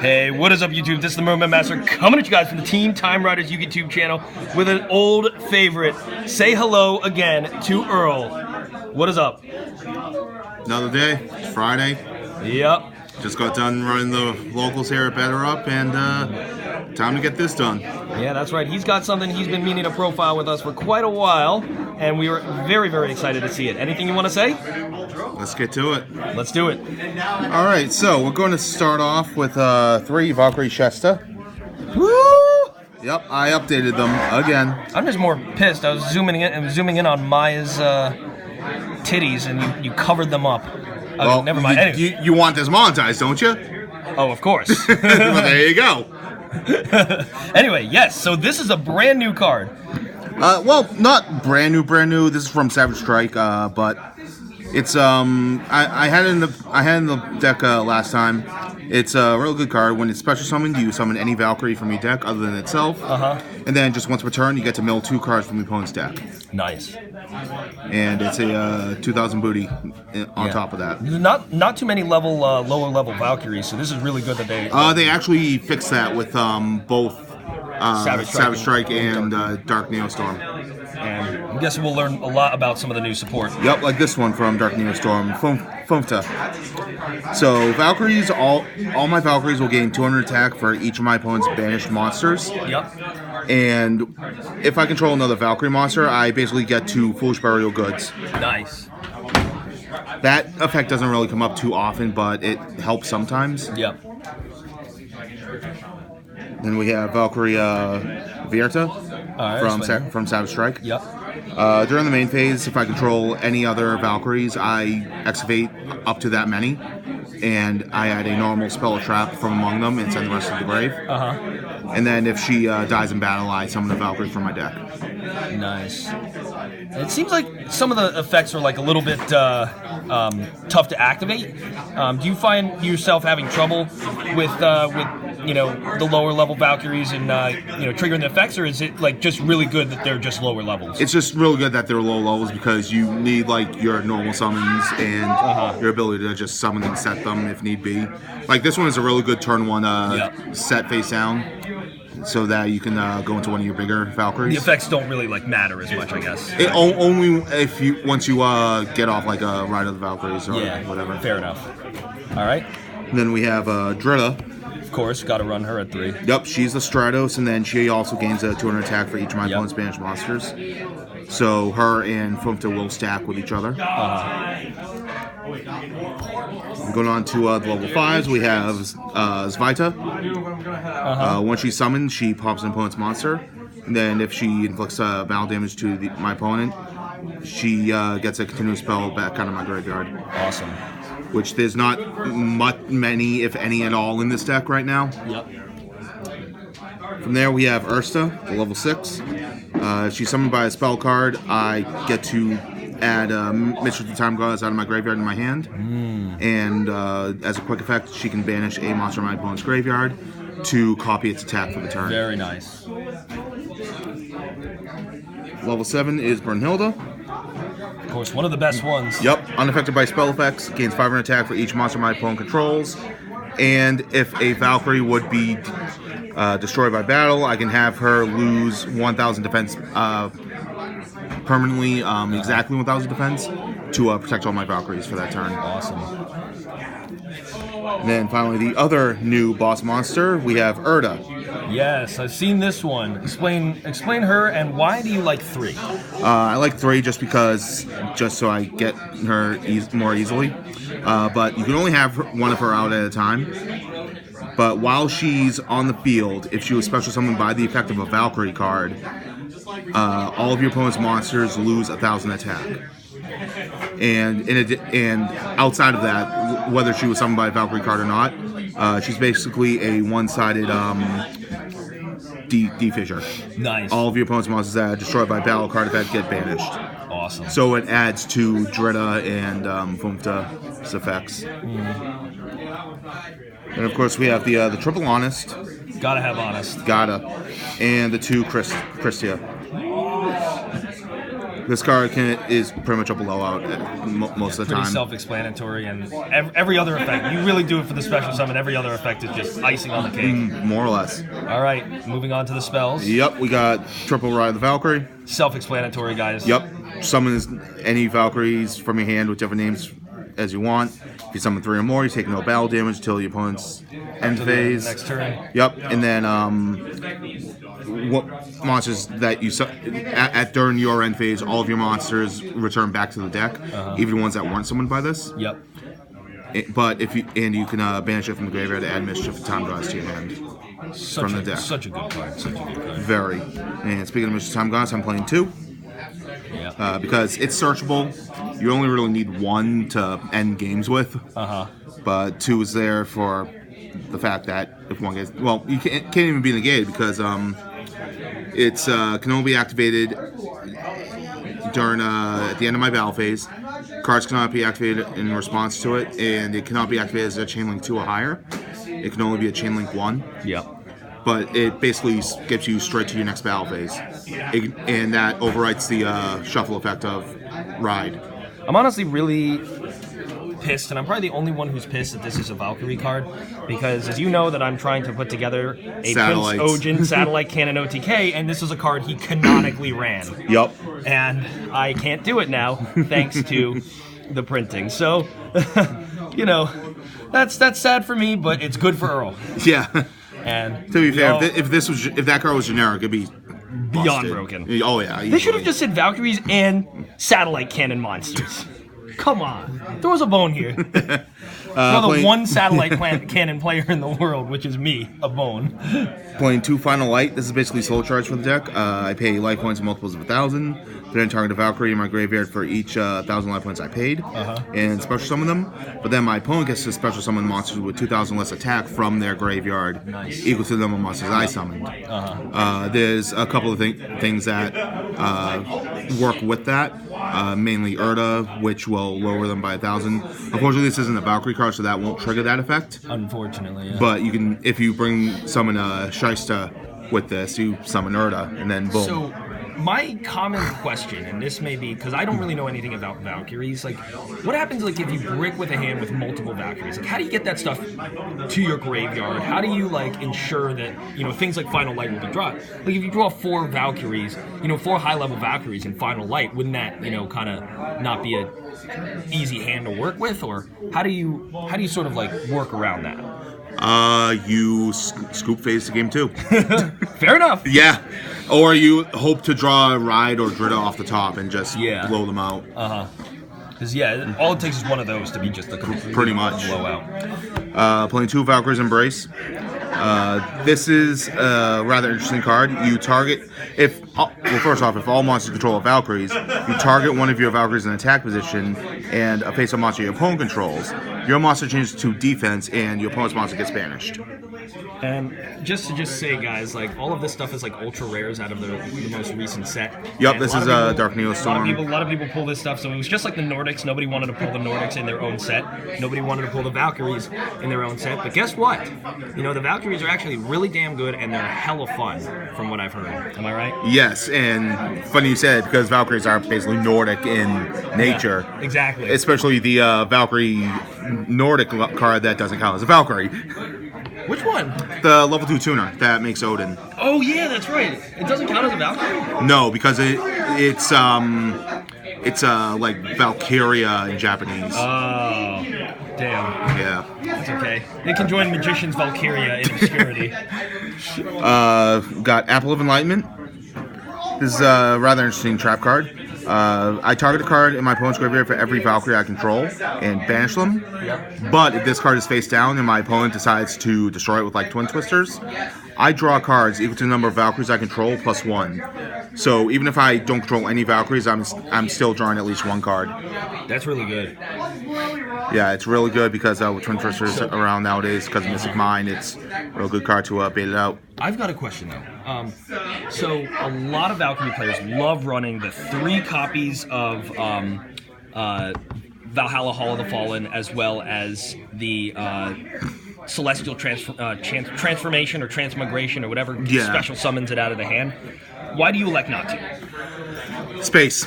Hey, what is up, YouTube? This is the Merman Master coming at you guys from the Team Time Riders YouTube channel with an old favorite. Say hello again to Earl. What is up? Another day. It's Friday. Yep. Just got done running the locals here at Better Up, and time to get this done. Yeah, that's right. He's got something he's been meaning to profile with us for quite a while, and we were very, very excited to see it. Anything you want to say? Let's get to it. Let's do it. All right, so we're going to start off with 3 Valkyrie Shesta. Woo! Yep, I updated them again. I'm just more pissed. I was zooming in on Maya's titties, and you covered them up. Well, never mind. Anyway. You want this monetized, don't you? Oh, of course. Well, there you go. Anyway, yes. So this is a brand new card. Well, not brand new. This is from Savage Strike, but it's I had it in the deck last time. It's a real good card. When it's special summoned, you summon any Valkyrie from your deck other than itself. And then just once per turn, you get to mill 2 cards from the opponent's deck. Nice. And it's a 2,000 booty on top of that. Not too many lower level Valkyries, so this is really good that they actually fixed that with both Savage Strike and Dark Neostorm. And I'm guessing we'll learn a lot about some of the new support. Yep, like this one from Dark Neostorm, Fumta. So Valkyries, all my Valkyries will gain 200 attack for each of my opponent's banished monsters. Yep. And if I control another Valkyrie monster, I basically get 2 Foolish Burial Goods. Nice. That effect doesn't really come up too often, but it helps sometimes. Yep. Then we have Valkyrie Vierta from Savage Strike. Yep. During the main phase, if I control any other Valkyries, I excavate up to that many, and I add a normal spell or trap from among them and send the rest to the grave. And then if she dies in battle, I summon a Valkyrie from my deck. Nice. It seems like some of the effects are like a little bit tough to activate. Do you find yourself having trouble with the lower level Valkyries and triggering the effects, or is it like just really good that they're just lower levels? It's just really good that they're low levels because you need like your normal summons and your ability to just summon and set them if need be. Like this one is a really good turn 1 set face down, so that you can go into one of your bigger Valkyries. The effects don't really like matter as much, I guess. Only if once you get off like a Ride of the Valkyries or whatever. Fair enough. All right. And then we have Dritta. Of course, got to run her at 3. Yep, she's the Stratos, and then she also gains a 200 attack for each of my opponent's banished monsters. So her and Fumta will stack with each other. Going on to the level 5s, we have Zvita. When she's summoned, she pops an opponent's monster. And then if she inflicts battle damage to my opponent, she gets a continuous spell back out of my graveyard. Awesome. Which there's not many, if any at all, in this deck right now. Yep. From there, we have Ursta, the level 6. She's summoned by a spell card. I get to add Mistress of the Time Goddess out of my graveyard in my hand. And as a quick effect, she can banish a monster in my opponent's graveyard to copy its attack for the turn. Very nice. Level 7 is Brunhilde. Of course, one of the best ones. Yep, unaffected by spell effects, gains 500 attack for each monster my opponent controls. And if a Valkyrie would be destroyed by battle, I can have her lose 1,000 defense permanently, exactly 1,000 defense, to protect all my Valkyries for that turn. Awesome. And then finally, the other new boss monster, we have Erda. Yes, I've seen this one. Explain her, and why do you like 3? I like 3 just so I get her more easily. But you can only have one of her out at a time. But while she's on the field, if she was special summoned by the effect of a Valkyrie card, all of your opponent's monsters lose 1,000 attack. And outside of that, whether she was summoned by a Valkyrie card or not, she's basically a one-sided D-fissure. Nice. All of your opponent's monsters that are destroyed by battle card effect get banished. Awesome. So it adds to Dritta and Fumta's effects. And of course we have the triple honest. Gotta have honest. Gotta. And the 2 Christia. This card is pretty much a blowout most of the Pretty time. self-explanatory, and every other effect, you really do it for the special summon. Every other effect is just icing on the cake. More or less. All right, moving on to the spells. Yep, we got triple Ride of the Valkyrie. Self-explanatory, guys. Yep, summon any Valkyries from your hand with different names as you want. If you summon 3 or more, you take no battle damage until your opponent's end phase. Next turn. Yep, and then what monsters that you during your end phase, all of your monsters return back to the deck, even ones that weren't summoned by this. Yep. But you can banish it from the graveyard to add mischief time draws to your hand from the deck. Such a good card. Such a good card. Very. And speaking of mischief time draws, I'm playing 2. Yeah. Because it's searchable. You only really need 1 to end games with. But 2 is there for the fact that if 1 gets... Well, you can't even be negated because it's can only be activated during at the end of my battle phase. Cards cannot be activated in response to it, and it cannot be activated as a chain link 2 or higher. It can only be a chain link 1. Yep. But it basically gets you straight to your next battle phase, and that overwrites the shuffle effect of Ride. I'm honestly really pissed, and I'm probably the only one who's pissed that this is a Valkyrie card, because as you know that I'm trying to put together a Satellites. Prince Ojin Satellite Cannon OTK, and this is a card he canonically ran. Yup. And I can't do it now, thanks to the printing. So, you know, that's sad for me, but it's good for Earl. Yeah. And To be fair, if that card was generic, it'd be beyond busted. broken. Oh yeah. They should have just said Valkyries and Satellite Cannon monsters. Come on, there was a bone here. You're the one Satellite Cannon player in the world, which is me, a bone. Playing 2 Final Light. This is basically soul charge for the deck. I pay life points in multiples of 1,000. Then target a Valkyrie in my graveyard for each 1,000 life points I paid, and special summon them. But then my opponent gets to special summon monsters with 2,000 less attack from their graveyard, equal to the number of monsters I summoned. There's a couple of things that work with that. Mainly Earl, which will lower them by 1,000. Unfortunately, this isn't a Valkyrie card, so that won't trigger that effect. Unfortunately, yeah. But you can, if you summon a Shysta with this, you summon Earl, and then boom. So, my common question, and this may be because I don't really know anything about Valkyries, like, what happens like if you brick with a hand with multiple Valkyries? Like, how do you get that stuff to your graveyard? How do you like ensure that things like Final Light will be drawn? Like, if you draw 4 Valkyries, 4 high-level Valkyries in Final Light, wouldn't that kind of not be a easy hand to work with? Or how do you sort of like work around that? You scoop phase to game 2. Fair enough. Yeah. Or you hope to draw a Ride or Dritta off the top and just blow them out. Because, all it takes is one of those to be just a complete Pretty much. blowout. Playing 2 Valkyries Embrace. This is a rather interesting card. You target... first off, if all monsters control Valkyries, you target one of your Valkyries in attack position and a face-up monster your opponent controls. Your monster changes to defense, and your opponent's monster gets banished. And just to say, guys, like, all of this stuff is like ultra rares out of the most recent set. Yep, And this is Dark Neostorm. A lot of people pull this stuff, so it was just like the Nordics. Nobody wanted to pull the Nordics in their own set. Nobody wanted to pull the Valkyries in their own set. But guess what? The Valkyries are actually really damn good, and they're hella fun, from what I've heard. Am I right? Yes, and funny you said, because Valkyries are basically Nordic in nature. Yeah, exactly. Especially the Valkyrie Nordic card that doesn't count as a Valkyrie. Which one? The level 2 tuner that makes Odin. Oh yeah, that's right. It doesn't count as a Valkyrie? No, because it's like Valkyria in Japanese. Oh, damn. Yeah. That's okay. They can join Magician's Valkyria in obscurity. Got Apple of Enlightenment. This is a rather interesting trap card. I target a card in my opponent's graveyard for every Valkyrie I control and banish them. But if this card is face down and my opponent decides to destroy it with like Twin Twisters, I draw cards equal to the number of Valkyries I control plus 1. So even if I don't control any Valkyries, I'm still drawing at least 1 card. That's really good. Yeah, it's really good because with Twin Twisters around nowadays, because of Mystic Mind, it's a real good card to bait it out. I've got a question though. So a lot of Valkyrie players love running the 3 copies of Valhalla Hall of the Fallen, as well as the Celestial Transformation or Transmigration or whatever special summons it out of the hand. Why do you elect not to? Space.